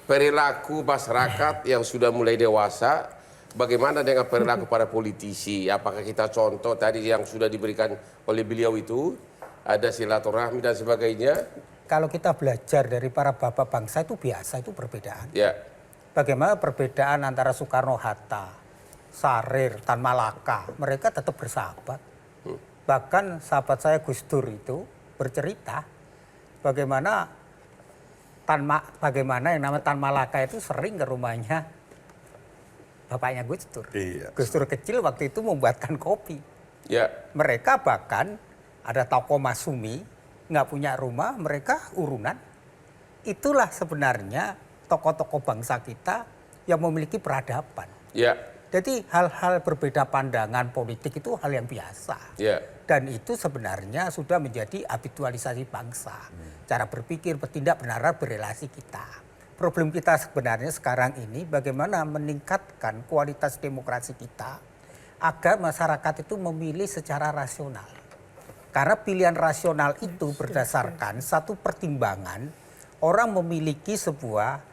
Perilaku masyarakat yang sudah mulai dewasa, bagaimana dengan perilaku para politisi? Apakah kita contoh tadi yang sudah diberikan oleh beliau itu, ada silaturahmi dan sebagainya? Kalau kita belajar dari para bapak bangsa itu biasa, itu perbedaan. Ya. Bagaimana perbedaan antara Soekarno-Hatta, Sarir, Tan Malaka, mereka tetap bersahabat. Bahkan sahabat saya Gus Dur itu bercerita bagaimana yang namanya Tan Malaka itu sering ke rumahnya bapaknya Gus Dur. Iya. Gus Dur kecil waktu itu membuatkan kopi. Ya. Mereka bahkan ada toko Masumi, nggak punya rumah, mereka urunan. Itulah sebenarnya tokoh-tokoh bangsa kita yang memiliki peradaban. Ya. Jadi hal-hal berbeda pandangan politik itu hal yang biasa. Ya. Dan itu sebenarnya sudah menjadi habitualisasi bangsa. Cara berpikir, bertindak, bernalar, berrelasi kita. Problem kita sebenarnya sekarang ini bagaimana meningkatkan kualitas demokrasi kita agar masyarakat itu memilih secara rasional. Karena pilihan rasional itu berdasarkan satu pertimbangan orang memiliki sebuah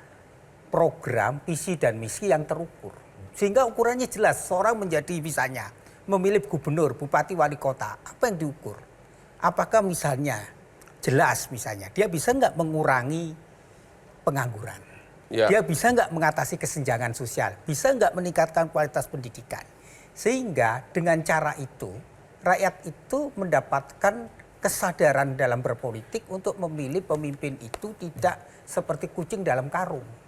program, visi dan misi yang terukur. Sehingga ukurannya jelas, seorang menjadi misalnya memilih gubernur, bupati, wali kota, apa yang diukur? Apakah misalnya jelas misalnya dia bisa nggak mengurangi pengangguran? Ya. Dia bisa nggak mengatasi kesenjangan sosial? Bisa nggak meningkatkan kualitas pendidikan? Sehingga dengan cara itu rakyat itu mendapatkan kesadaran dalam berpolitik untuk memilih pemimpin itu tidak seperti kucing dalam karung.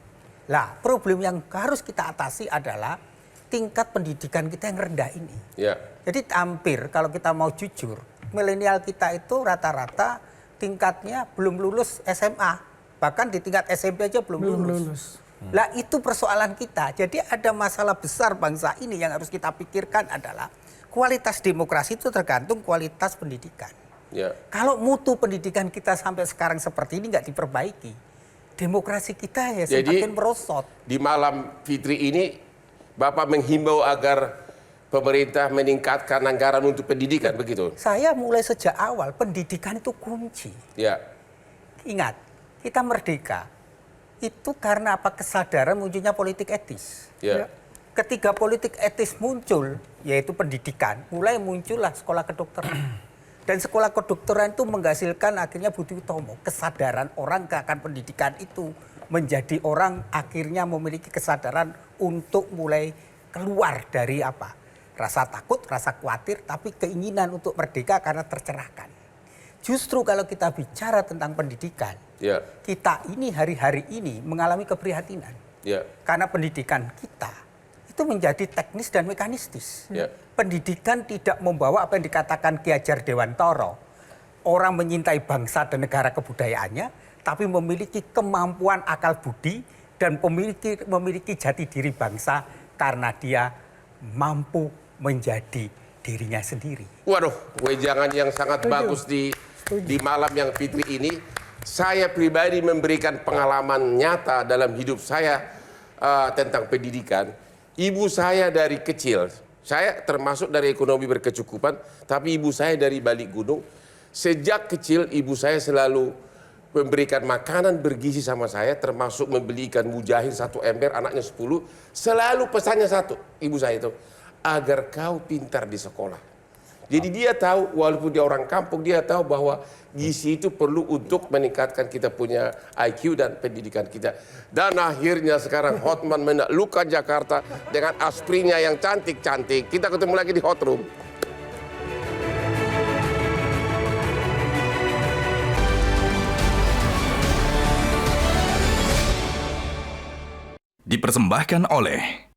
Lah, problem yang harus kita atasi adalah tingkat pendidikan kita yang rendah ini. Ya. Jadi hampir kalau kita mau jujur, milenial kita itu rata-rata tingkatnya belum lulus SMA. Bahkan di tingkat SMP aja belum lulus. Lah itu persoalan kita. Jadi ada masalah besar bangsa ini yang harus kita pikirkan adalah kualitas demokrasi itu tergantung kualitas pendidikan. Ya. Kalau mutu pendidikan kita sampai sekarang seperti ini nggak diperbaiki, demokrasi kita ya semakin merosot. Di malam Fitri ini, Bapak menghimbau agar pemerintah meningkatkan anggaran untuk pendidikan, begitu? Saya mulai sejak awal, pendidikan itu kunci. Ya. Ingat, kita merdeka. Itu karena apa? Kesadaran munculnya politik etis. Ya. Ketika politik etis muncul, yaitu pendidikan, mulai muncullah sekolah kedokteran. Dan sekolah kedokteran itu menghasilkan akhirnya Budi Utomo. Kesadaran orang akan pendidikan itu menjadi orang akhirnya memiliki kesadaran untuk mulai keluar dari apa? Rasa takut, rasa khawatir, tapi keinginan untuk merdeka karena tercerahkan. Justru kalau kita bicara tentang pendidikan, Ya. kita ini hari-hari ini mengalami keprihatinan. Ya. Karena pendidikan kita itu menjadi teknis dan mekanistis. Ya. Pendidikan tidak membawa apa yang dikatakan Ki Hajar Dewantara. Orang menyintai bangsa dan negara kebudayaannya, tapi memiliki kemampuan akal budi dan memiliki jati diri bangsa karena dia mampu menjadi dirinya sendiri. Waduh, wejangan yang sangat bagus di malam yang Fitri ini. Saya pribadi memberikan pengalaman nyata dalam hidup saya tentang pendidikan. Ibu saya dari kecil, saya termasuk dari ekonomi berkecukupan, tapi ibu saya dari balik gunung. Sejak kecil ibu saya selalu memberikan makanan bergizi sama saya, termasuk membeli ikan mujair 1 ember, anaknya 10. Selalu pesannya satu, ibu saya itu, agar kau pintar di sekolah. Jadi dia tahu, walaupun dia orang kampung, dia tahu bahwa gizi itu perlu untuk meningkatkan kita punya IQ dan pendidikan kita. Dan akhirnya sekarang Hotman menaklukkan Jakarta dengan asprinnya yang cantik-cantik. Kita ketemu lagi di Hot Room. Dipersembahkan oleh